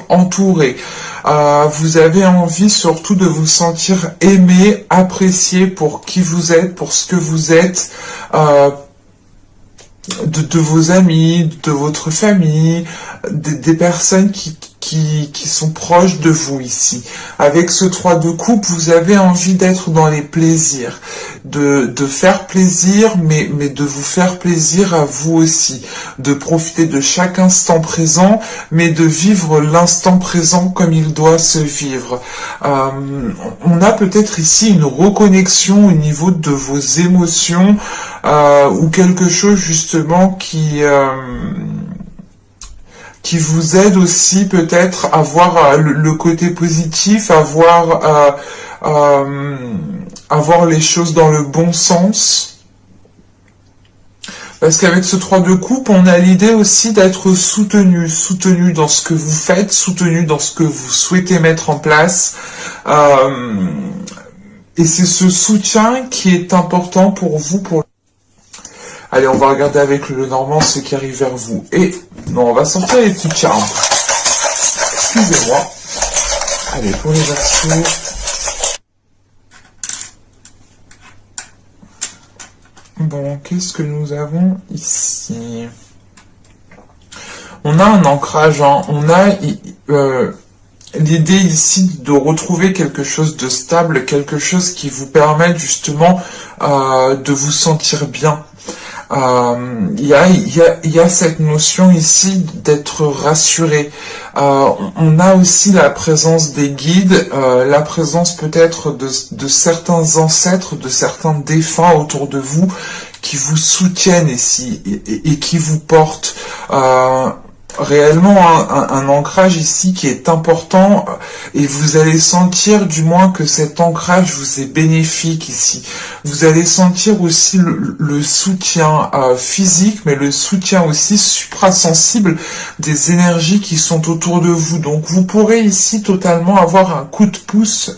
entouré. Vous avez envie surtout de vous sentir aimé, apprécié pour qui vous êtes, pour ce que vous êtes, de vos amis, de votre famille, des personnes qui sont proches de vous ici. Avec ce 3 de coupe, vous avez envie d'être dans les plaisirs, de faire plaisir, mais de vous faire plaisir à vous aussi, de profiter de chaque instant présent, mais de vivre l'instant présent comme il doit se vivre. On a peut-être ici une reconnexion au niveau de vos émotions, ou quelque chose justement qui vous aide aussi peut-être à voir le côté positif, à voir les choses dans le bon sens. Parce qu'avec ce 3 de coupe, on a l'idée aussi d'être soutenu dans ce que vous faites, soutenu dans ce que vous souhaitez mettre en place. Et c'est ce soutien qui est important pour vous. Allez, on va regarder avec le Normand ce qui arrive vers vous. Et non, on va sortir les petites charmes. Excusez-moi. Allez, pour les Verseaux. Bon, qu'est-ce que nous avons ici? On a un ancrage, hein. On a l'idée ici de retrouver quelque chose de stable, quelque chose qui vous permette justement de vous sentir bien. Il y a cette notion ici d'être rassuré. On a aussi la présence des guides, la présence peut-être de certains ancêtres, de certains défunts autour de vous qui vous soutiennent ici et qui vous portent. Réellement un ancrage ici qui est important, et vous allez sentir du moins que cet ancrage vous est bénéfique ici. Vous allez sentir aussi le soutien physique, mais le soutien aussi suprasensible des énergies qui sont autour de vous. Donc vous pourrez ici totalement avoir un coup de pouce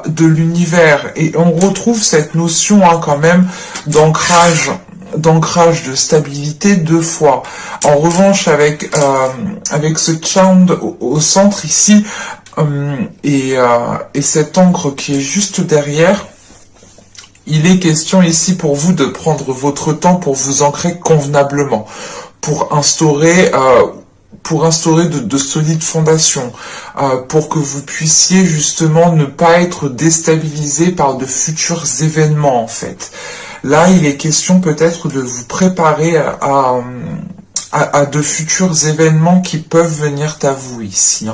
de l'univers, et on retrouve cette notion quand même d'ancrage, de stabilité 2 fois. En revanche, avec ce chant au centre ici, et cette encre qui est juste derrière, il est question ici pour vous de prendre votre temps pour vous ancrer convenablement, pour instaurer de solides fondations, pour que vous puissiez justement ne pas être déstabilisé par de futurs événements en fait. Là, il est question peut-être de vous préparer à de futurs événements qui peuvent venir à vous ici.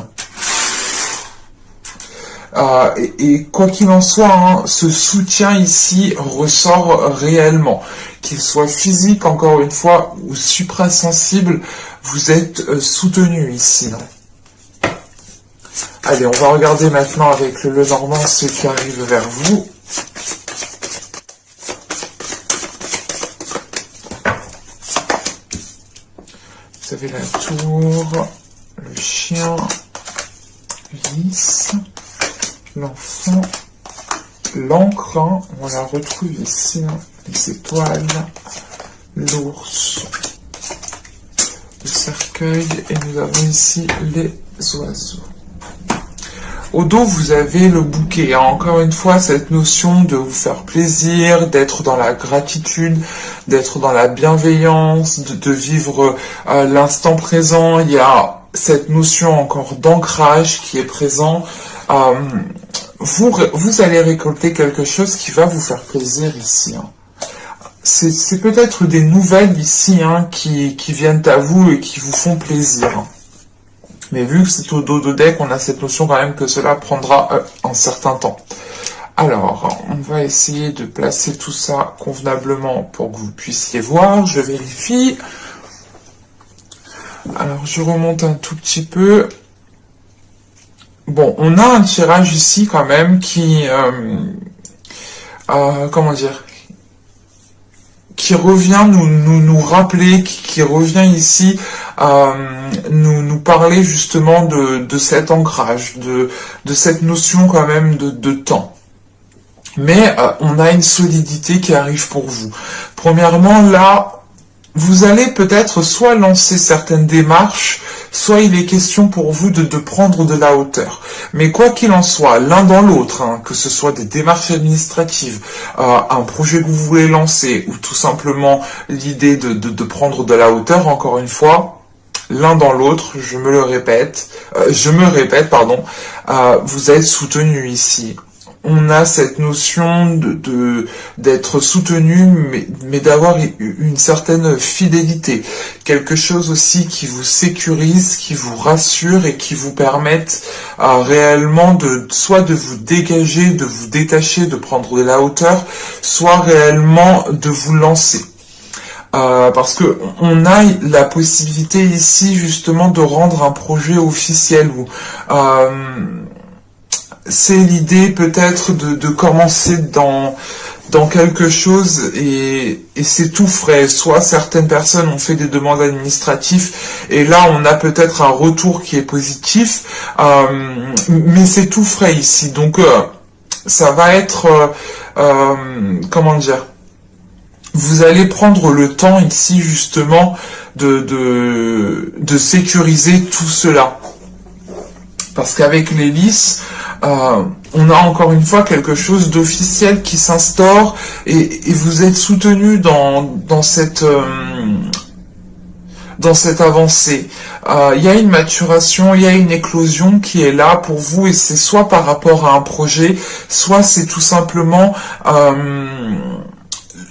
Et quoi qu'il en soit, hein, ce soutien ici ressort réellement. Qu'il soit physique, encore une fois, ou suprasensible, vous êtes soutenu ici. Hein. Allez, on va regarder maintenant avec le Lenormand ce qui arrive vers vous. Vous avez la tour, le chien, lys, l'enfant, l'encre, hein, on la retrouve ici, hein, les étoiles, l'ours, le cercueil, et nous avons ici les oiseaux. Au dos, vous avez le bouquet. Hein. Encore une fois, cette notion de vous faire plaisir, d'être dans la gratitude, d'être dans la bienveillance, de vivre l'instant présent. Il y a cette notion encore d'ancrage qui est présent. Vous allez récolter quelque chose qui va vous faire plaisir ici. Hein. C'est peut-être des nouvelles ici hein, qui viennent à vous et qui vous font plaisir. Hein. Mais vu que c'est au dos de deck, on a cette notion quand même que cela prendra un certain temps. Alors, on va essayer de placer tout ça convenablement pour que vous puissiez voir. Je vérifie. Alors, je remonte un tout petit peu. Bon, on a un tirage ici quand même qui... comment dire, qui revient nous rappeler, qui revient ici nous parler justement de cet ancrage, de cette notion quand même de temps. Mais on a une solidité qui arrive pour vous. Premièrement, là, vous allez peut-être soit lancer certaines démarches, soit il est question pour vous de prendre de la hauteur. Mais quoi qu'il en soit, l'un dans l'autre, hein, que ce soit des démarches administratives, un projet que vous voulez lancer, ou tout simplement l'idée de prendre de la hauteur, encore une fois, l'un dans l'autre, je me répète, vous êtes soutenu ici. On a cette notion d'être soutenu, mais d'avoir une certaine fidélité. Quelque chose aussi qui vous sécurise, qui vous rassure et qui vous permette réellement soit de vous dégager, de vous détacher, de prendre de la hauteur, soit réellement de vous lancer. Parce que on a la possibilité ici justement de rendre un projet officiel ou c'est l'idée peut-être de commencer dans quelque chose et c'est tout frais. Soit certaines personnes ont fait des demandes administratives et là on a peut-être un retour qui est positif, mais c'est tout frais ici. Donc ça va être, comment dire, vous allez prendre le temps ici justement de sécuriser tout cela. Parce qu'avec l'hélice, on a encore une fois quelque chose d'officiel qui s'instaure et vous êtes soutenu dans cette avancée. Il y a une maturation, il y a une éclosion qui est là pour vous et c'est soit par rapport à un projet, soit c'est tout simplement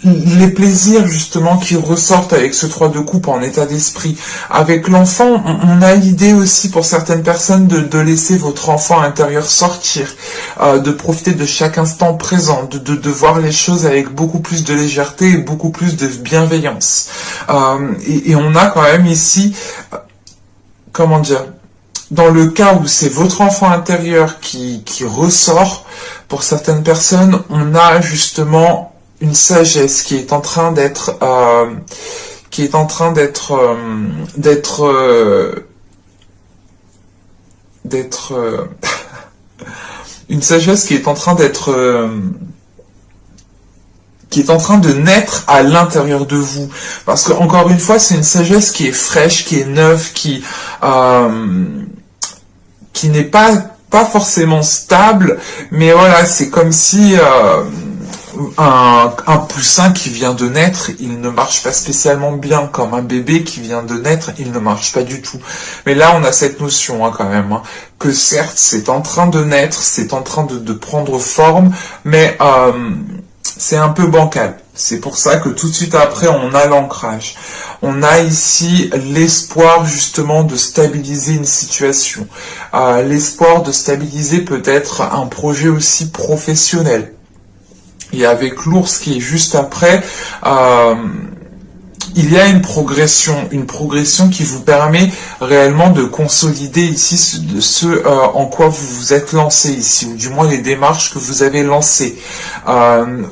les plaisirs justement qui ressortent avec ce 3 de coupe en état d'esprit. Avec l'enfant, on a l'idée aussi pour certaines personnes de laisser votre enfant intérieur sortir, de profiter de chaque instant présent, de voir les choses avec beaucoup plus de légèreté et beaucoup plus de bienveillance. Et on a quand même ici, comment dire, dans le cas où c'est votre enfant intérieur qui ressort, pour certaines personnes, on a justement une sagesse qui est en train d'être une sagesse qui est en train de naître à l'intérieur de vous, parce que encore une fois c'est une sagesse qui est fraîche, qui est neuve, qui n'est pas forcément stable, mais voilà, c'est comme si un poussin qui vient de naître, il ne marche pas spécialement bien, comme un bébé qui vient de naître, il ne marche pas du tout. Mais là, on a cette notion quand même, que certes, c'est en train de naître, c'est en train de prendre forme, mais c'est un peu bancal. C'est pour ça que tout de suite après, on a l'ancrage. On a ici l'espoir justement de stabiliser une situation. L'espoir de stabiliser peut-être un projet aussi professionnel. Et avec l'ours qui est juste après, il y a une progression qui vous permet réellement de consolider ici ce en quoi vous vous êtes lancé ici, ou du moins les démarches que vous avez lancées.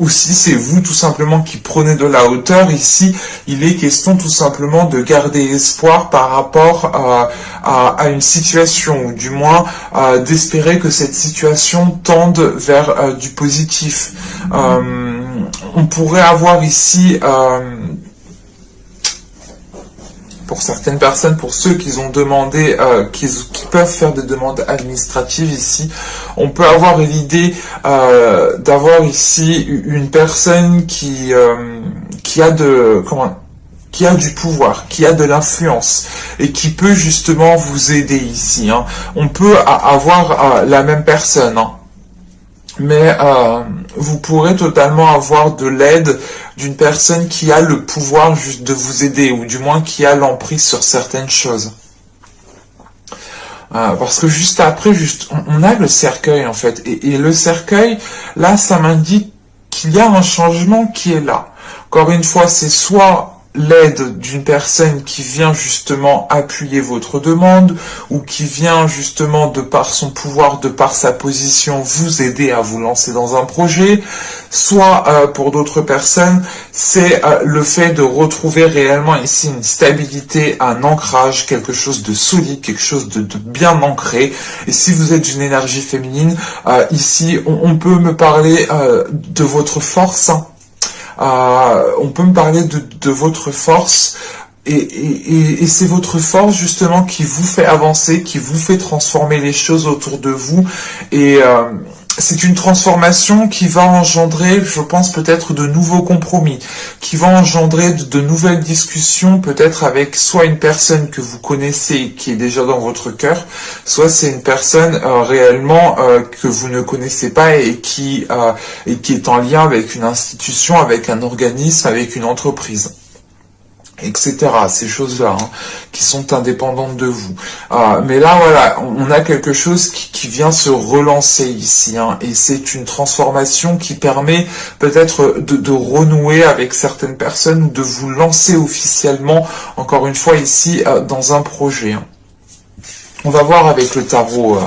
Ou si c'est vous tout simplement qui prenez de la hauteur, ici il est question tout simplement de garder espoir par rapport à une situation, ou du moins d'espérer que cette situation tende vers du positif. On pourrait avoir ici pour certaines personnes, pour ceux qui ont demandé, qui peuvent faire des demandes administratives ici, on peut avoir l'idée d'avoir ici une personne qui a du pouvoir, qui a de l'influence et qui peut justement vous aider ici. On peut avoir la même personne, mais vous pourrez totalement avoir de l'aide d'une personne qui a le pouvoir juste de vous aider, ou du moins qui a l'emprise sur certaines choses. Parce que juste après, on a le cercueil en fait, et le cercueil, là, ça m'indique qu'il y a un changement qui est là. Encore une fois, c'est soit l'aide d'une personne qui vient justement appuyer votre demande, ou qui vient justement de par son pouvoir, de par sa position, vous aider à vous lancer dans un projet, soit pour d'autres personnes, c'est le fait de retrouver réellement ici une stabilité, un ancrage, quelque chose de solide, quelque chose de bien ancré. Et si vous êtes d'une énergie féminine, ici on peut me parler de votre force, On peut me parler de votre force. Et c'est votre force justement qui vous fait avancer, qui vous fait transformer les choses autour de vous. Et c'est une transformation qui va engendrer, je pense, peut-être de nouveaux compromis, qui va engendrer de nouvelles discussions, peut-être avec soit une personne que vous connaissez qui est déjà dans votre cœur, soit c'est une personne réellement que vous ne connaissez pas et qui est en lien avec une institution, avec un organisme, avec une entreprise, etc. Ces choses-là, qui sont indépendantes de vous. Mais là, voilà, on a quelque chose qui vient se relancer ici, et c'est une transformation qui permet peut-être de renouer avec certaines personnes ou de vous lancer officiellement, encore une fois ici, dans un projet. On va voir avec le tarot.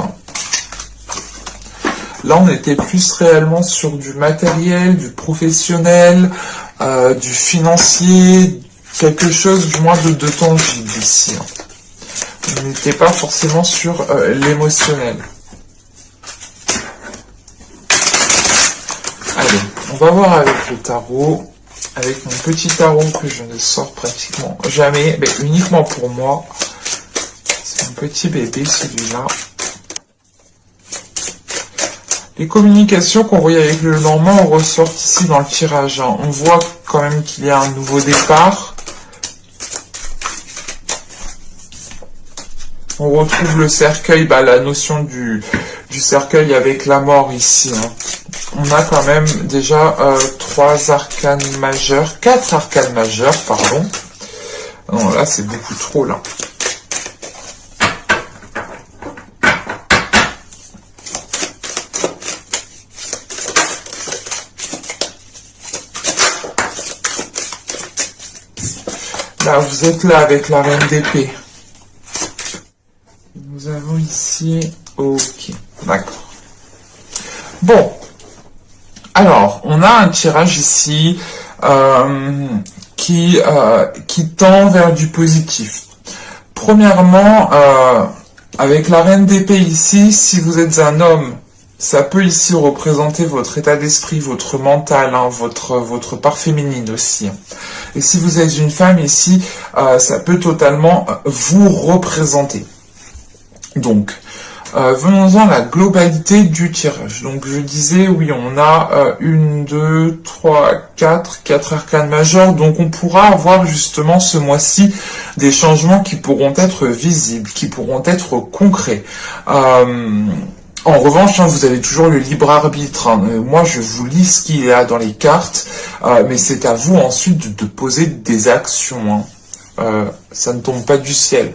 Là, on était plus réellement sur du matériel, du professionnel, du financier, quelque chose du moins de tangible ici. On n'était pas forcément sur l'émotionnel. Allez, on va voir avec le tarot, avec mon petit tarot que je ne sors pratiquement jamais, mais uniquement pour moi. C'est mon petit bébé celui-là. Les communications qu'on voyait avec le Normand ressortent ici dans le tirage. On voit quand même qu'il y a un nouveau départ. On retrouve le cercueil, la notion du cercueil avec la mort ici. On a quand même déjà 4 arcanes majeures, pardon. Non, là c'est beaucoup trop là. Là, vous êtes là avec la reine d'épée. Nous avons ici... Ok, d'accord. Bon. Alors, on a un tirage ici qui tend vers du positif. Premièrement, avec la reine d'épée ici, si vous êtes un homme, ça peut ici représenter votre état d'esprit, votre mental, votre part féminine aussi. Et si vous êtes une femme ici, ça peut totalement vous représenter. Donc, venons-en à la globalité du tirage. Donc, je disais, oui, on a 1, 2, 3, 4 arcanes majeures. Donc, on pourra avoir justement ce mois-ci des changements qui pourront être visibles, qui pourront être concrets. En revanche, vous avez toujours le libre arbitre. Moi, je vous lis ce qu'il y a dans les cartes, mais c'est à vous ensuite de poser des actions. Ça ne tombe pas du ciel.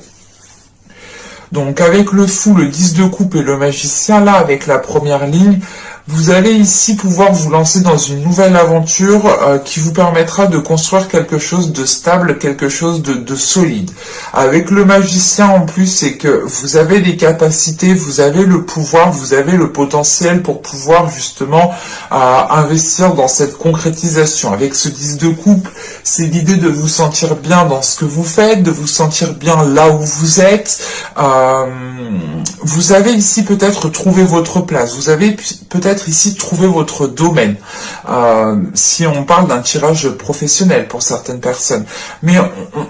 Donc, avec le fou, le 10 de coupe et le magicien, là, avec la première ligne, vous allez ici pouvoir vous lancer dans une nouvelle aventure qui vous permettra de construire quelque chose de stable, quelque chose de solide. Avec le magicien en plus, c'est que vous avez les capacités, vous avez le pouvoir, vous avez le potentiel pour pouvoir justement investir dans cette concrétisation. Avec ce 10 de coupe, c'est l'idée de vous sentir bien dans ce que vous faites, de vous sentir bien là où vous êtes. Vous avez ici peut-être trouvé votre place, vous avez peut-être ici trouvé votre domaine, si on parle d'un tirage professionnel pour certaines personnes. Mais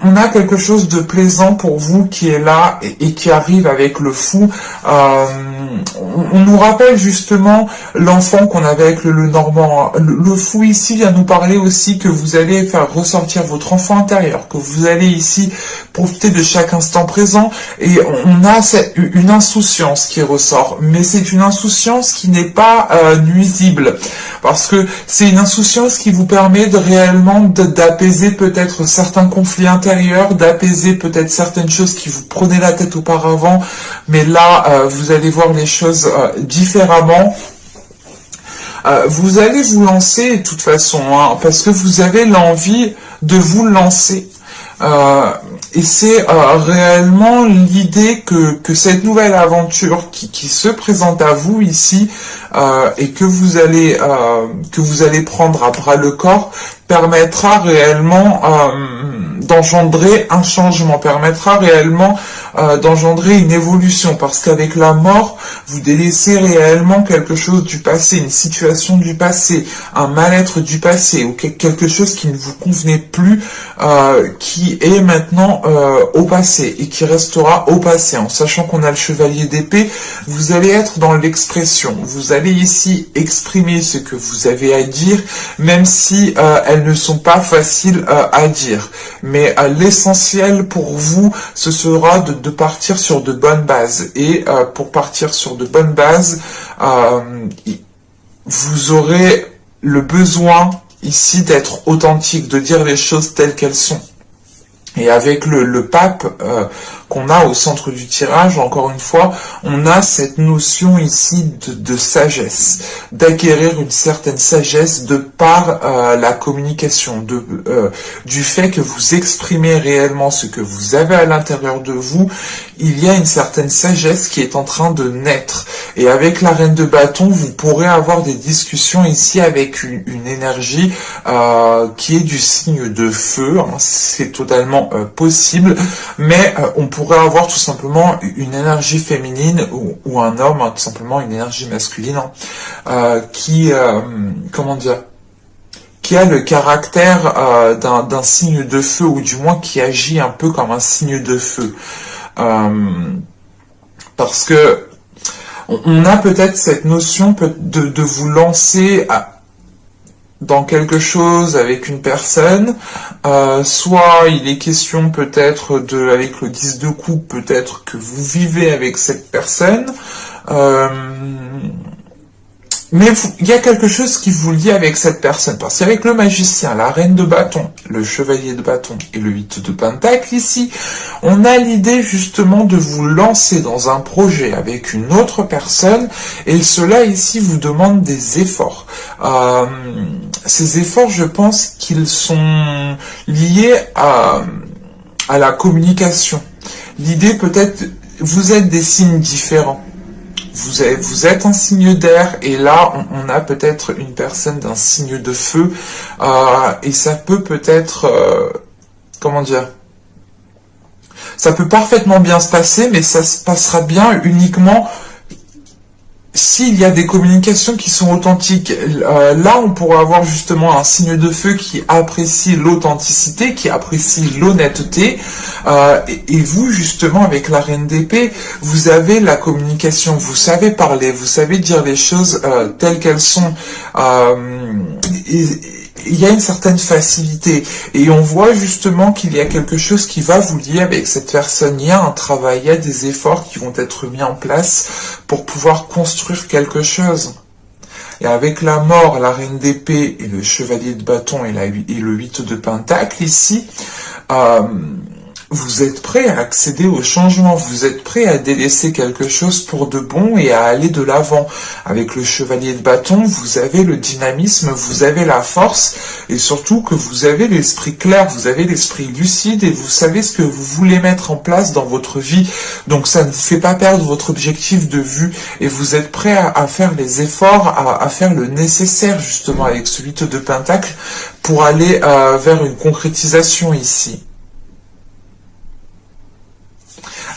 on a quelque chose de plaisant pour vous qui est là et qui arrive avec le fou. On nous rappelle justement l'enfant qu'on avait avec le Normand. Le fou ici vient nous parler aussi que vous allez faire ressortir votre enfant intérieur, que vous allez ici profiter de chaque instant présent, et on a une insouciance qui ressort, mais c'est une insouciance qui n'est pas nuisible, parce que c'est une insouciance qui vous permet réellement d'apaiser peut-être certains conflits intérieurs, d'apaiser peut-être certaines choses qui vous prenaient la tête auparavant, mais là vous allez voir les choses différemment. Vous allez vous lancer de toute façon, parce que vous avez l'envie de vous lancer. Et c'est réellement l'idée que cette nouvelle aventure qui se présente à vous ici et que vous allez prendre à bras le corps permettra réellement d'engendrer un changement, permettra réellement d'engendrer une évolution, parce qu'avec la mort, Vous délaissez réellement quelque chose du passé, une situation du passé, un mal-être du passé, ou quelque chose qui ne vous convenait plus, qui est maintenant au passé, et qui restera au passé. En sachant qu'on a le chevalier d'épée, vous allez être dans l'expression. Vous allez ici exprimer ce que vous avez à dire, même si elles ne sont pas faciles à dire. Mais l'essentiel pour vous, ce sera de partir sur de bonnes bases. Et pour partir sur de bonnes bases, vous aurez le besoin ici d'être authentique, de dire les choses telles qu'elles sont. Et avec le pape qu'on a au centre du tirage, encore une fois, on a cette notion ici de sagesse, d'acquérir une certaine sagesse de par la communication, du fait que vous exprimez réellement ce que vous avez à l'intérieur de vous. Il y a une certaine sagesse qui est en train de naître. Et avec la reine de bâton, vous pourrez avoir des discussions ici avec une énergie qui est du signe de feu, hein, c'est totalement possible, mais on pourrait avoir tout simplement une énergie féminine ou un homme, hein, tout simplement une énergie masculine, hein, comment dire, qui a le caractère d'un signe de feu, ou du moins qui agit un peu comme un signe de feu. Parce que on a peut-être cette notion de vous lancer dans quelque chose avec une personne, soit il est question peut-être avec le 10 de coupe, peut-être que vous vivez avec cette personne, mais il y a quelque chose qui vous lie avec cette personne, parce qu'avec le magicien, la reine de bâton, le chevalier de bâton et le 8 de pentacle ici, on a l'idée justement de vous lancer dans un projet avec une autre personne, et cela ici vous demande des efforts. Ces efforts, je pense qu'ils sont liés à la communication. L'idée peut-être, vous êtes des signes différents. Vous êtes un signe d'air, et là on a peut-être une personne d'un signe de feu, et ça peut-être, comment dire, ça peut parfaitement bien se passer, mais ça se passera bien uniquement s'il y a des communications qui sont authentiques. Là, on pourrait avoir justement un signe de feu qui apprécie l'authenticité, qui apprécie l'honnêteté, et vous, justement, avec la reine d'épée, vous avez la communication, vous savez parler, vous savez dire les choses telles qu'elles sont, il y a une certaine facilité, et on voit justement qu'il y a quelque chose qui va vous lier avec cette personne. Il y a un travail, il y a des efforts qui vont être mis en place pour pouvoir construire quelque chose. Et avec la mort, la reine d'épée et le chevalier de bâton et le 8 de pentacle ici, vous êtes prêt à accéder au changement, vous êtes prêt à délaisser quelque chose pour de bon et à aller de l'avant. Avec le chevalier de bâton, vous avez le dynamisme, vous avez la force, et surtout que vous avez l'esprit clair, vous avez l'esprit lucide, et vous savez ce que vous voulez mettre en place dans votre vie. Donc ça ne vous fait pas perdre votre objectif de vue, et vous êtes prêt à faire les efforts, à faire le nécessaire justement avec ce 8 de pentacle pour aller vers une concrétisation ici.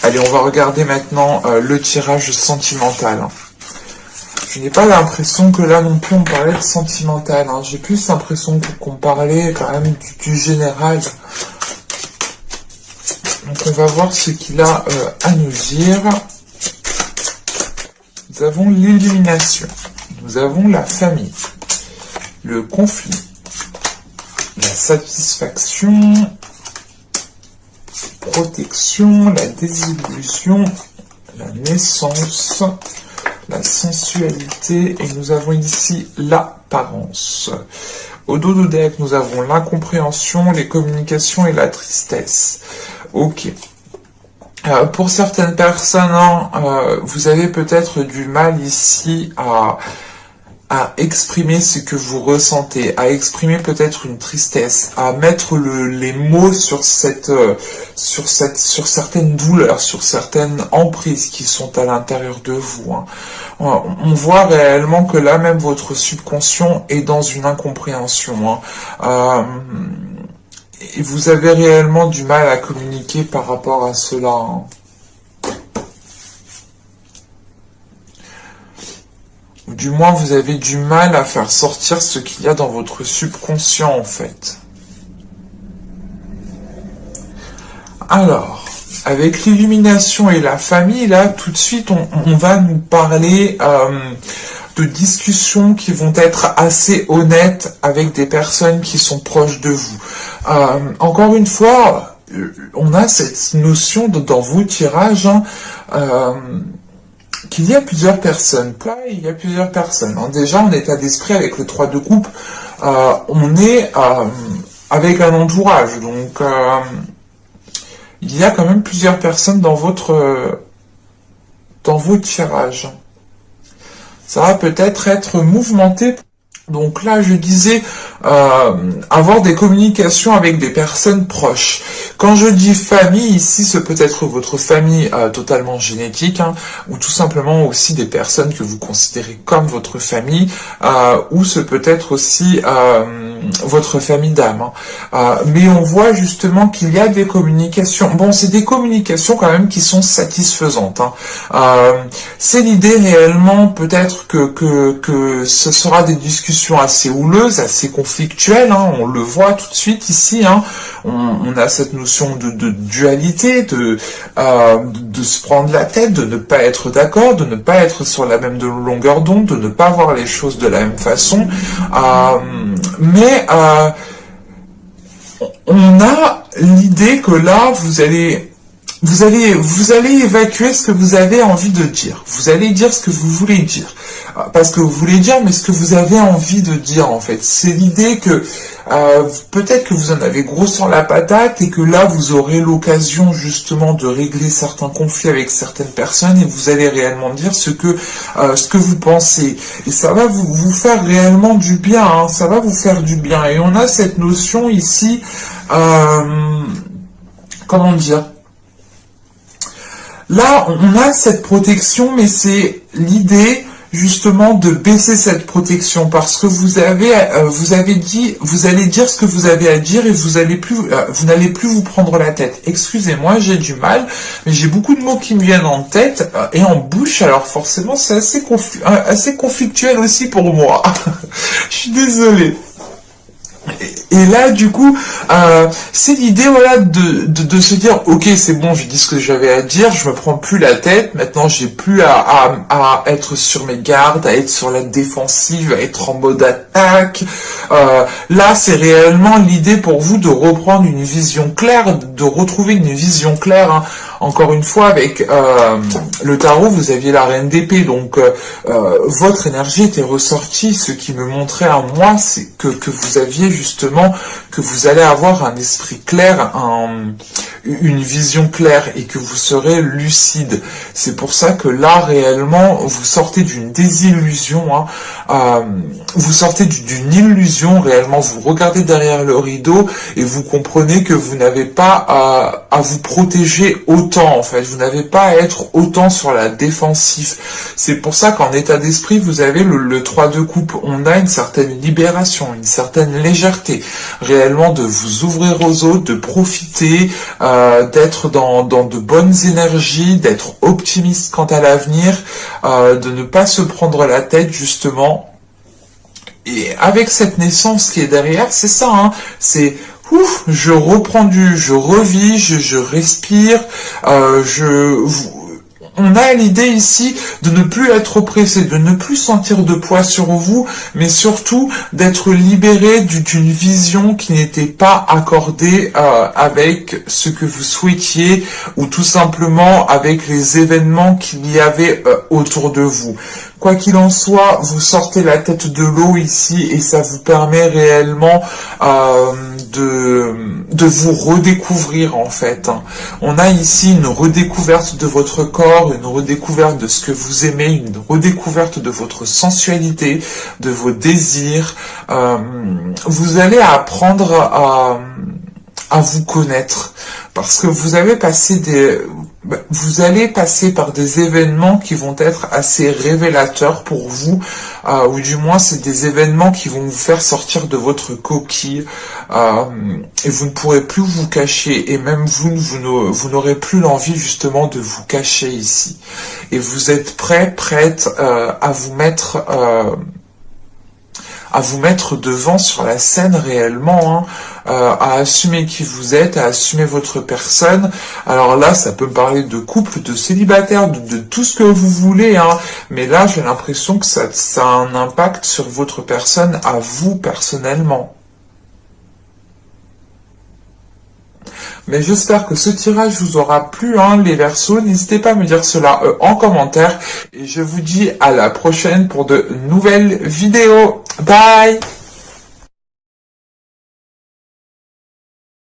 Allez, on va regarder maintenant le tirage sentimental. Je n'ai pas l'impression que là non plus on parlait de sentimental. J'ai plus l'impression qu'on parlait quand même du général. Donc on va voir ce qu'il a à nous dire. Nous avons l'illumination. Nous avons la famille. Le conflit. La satisfaction. Protection, la désillusion, la naissance, la sensualité, et nous avons ici l'apparence. Au dos de deck, nous avons l'incompréhension, les communications et la tristesse. Ok. Pour certaines personnes, vous avez peut-être du mal ici à exprimer ce que vous ressentez, à exprimer peut-être une tristesse, à mettre les mots sur certaines douleurs, sur certaines emprises qui sont à l'intérieur de vous. On voit réellement que là même votre subconscient est dans une incompréhension. Et vous avez réellement du mal à communiquer par rapport à cela. Ou du moins, vous avez du mal à faire sortir ce qu'il y a dans votre subconscient, en fait. Alors, avec l'illumination et la famille, là, tout de suite, on va nous parler de discussions qui vont être assez honnêtes avec des personnes qui sont proches de vous. Encore une fois, on a cette notion dans vos tirages, qu'il y a plusieurs personnes. Là, il y a plusieurs personnes. Déjà, en état d'esprit, avec le 3 de coupe, on est avec un entourage. Donc, il y a quand même plusieurs personnes dans vos tirages. Ça va peut-être être mouvementé. Donc là, je disais avoir des communications avec des personnes proches. Quand je dis famille, ici, ce peut être votre famille totalement génétique, ou tout simplement aussi des personnes que vous considérez comme votre famille, ou ce peut être aussi votre famille d'âme. Mais on voit justement qu'il y a des communications. Bon, c'est des communications quand même qui sont satisfaisantes. C'est l'idée réellement, peut-être que ce sera des discussions assez houleuses, assez conflictuelles. On le voit tout de suite ici. On a cette notion de dualité, de se prendre la tête, de ne pas être d'accord, de ne pas être sur la même longueur d'onde, de ne pas voir les choses de la même façon. Mais on a l'idée que là, vous allez évacuer ce que vous avez envie de dire. Vous allez dire ce que vous voulez dire. Pas ce que vous voulez dire, mais ce que vous avez envie de dire, en fait. C'est l'idée que peut-être que vous en avez gros sur la patate et que là, vous aurez l'occasion, justement, de régler certains conflits avec certaines personnes et vous allez réellement dire ce que vous pensez. Et ça va vous faire réellement du bien, ça va vous faire du bien. Et on a cette notion ici, comment dire ? Là, on a cette protection, mais c'est l'idée justement de baisser cette protection parce que vous allez dire ce que vous avez à dire et vous n'allez plus vous prendre la tête. Excusez-moi, j'ai du mal, mais j'ai beaucoup de mots qui me viennent en tête et en bouche, alors forcément c'est assez conflictuel aussi pour moi. Je suis désolée. Et là, du coup, c'est l'idée, voilà, de se dire, ok, c'est bon, j'ai dit ce que j'avais à dire, je me prends plus la tête, maintenant j'ai plus à être sur mes gardes, à être sur la défensive, à être en mode attaque. Là, c'est réellement l'idée pour vous de reprendre une vision claire, de retrouver une vision claire. Encore une fois, avec le tarot, vous aviez la reine d'épée, donc votre énergie était ressortie. Ce qui me montrait à moi, c'est que vous aviez justement, que vous allez avoir un esprit clair, une vision claire et que vous serez lucide. C'est pour ça que là, réellement, vous sortez d'une désillusion, vous sortez d'une illusion, réellement, vous regardez derrière le rideau et vous comprenez que vous n'avez pas à vous protéger autant, en fait. Vous n'avez pas à être autant sur la défensive. C'est pour ça qu'en état d'esprit, vous avez le 3 de coupe. On a une certaine libération, une certaine légèreté, réellement de vous ouvrir aux autres, de profiter, d'être dans de bonnes énergies, d'être optimiste quant à l'avenir, de ne pas se prendre la tête, justement. Et avec cette naissance qui est derrière, c'est ça, c'est ouf, je revis, je respire, on a l'idée ici de ne plus être oppressé, de ne plus sentir de poids sur vous, mais surtout d'être libéré d'une vision qui n'était pas accordée avec ce que vous souhaitiez ou tout simplement avec les événements qu'il y avait autour de vous. Quoi qu'il en soit, vous sortez la tête de l'eau ici et ça vous permet réellement de vous redécouvrir, en fait. On a ici une redécouverte de votre corps, une redécouverte de ce que vous aimez, une redécouverte de votre sensualité, de vos désirs. Vous allez apprendre à vous connaître. parce que vous allez passer par des événements qui vont être assez révélateurs pour vous, ou du moins c'est des événements qui vont vous faire sortir de votre coquille, et vous ne pourrez plus vous cacher, et même vous n'aurez plus l'envie justement de vous cacher ici. Et vous êtes prête à vous mettre devant sur la scène réellement, à assumer qui vous êtes, à assumer votre personne. Alors là, ça peut me parler de couple, de célibataire, de tout ce que vous voulez, mais là, j'ai l'impression que ça a un impact sur votre personne, à vous personnellement. Mais j'espère que ce tirage vous aura plu, les Verseaux. N'hésitez pas à me dire cela en commentaire. Et je vous dis à la prochaine pour de nouvelles vidéos. Bye!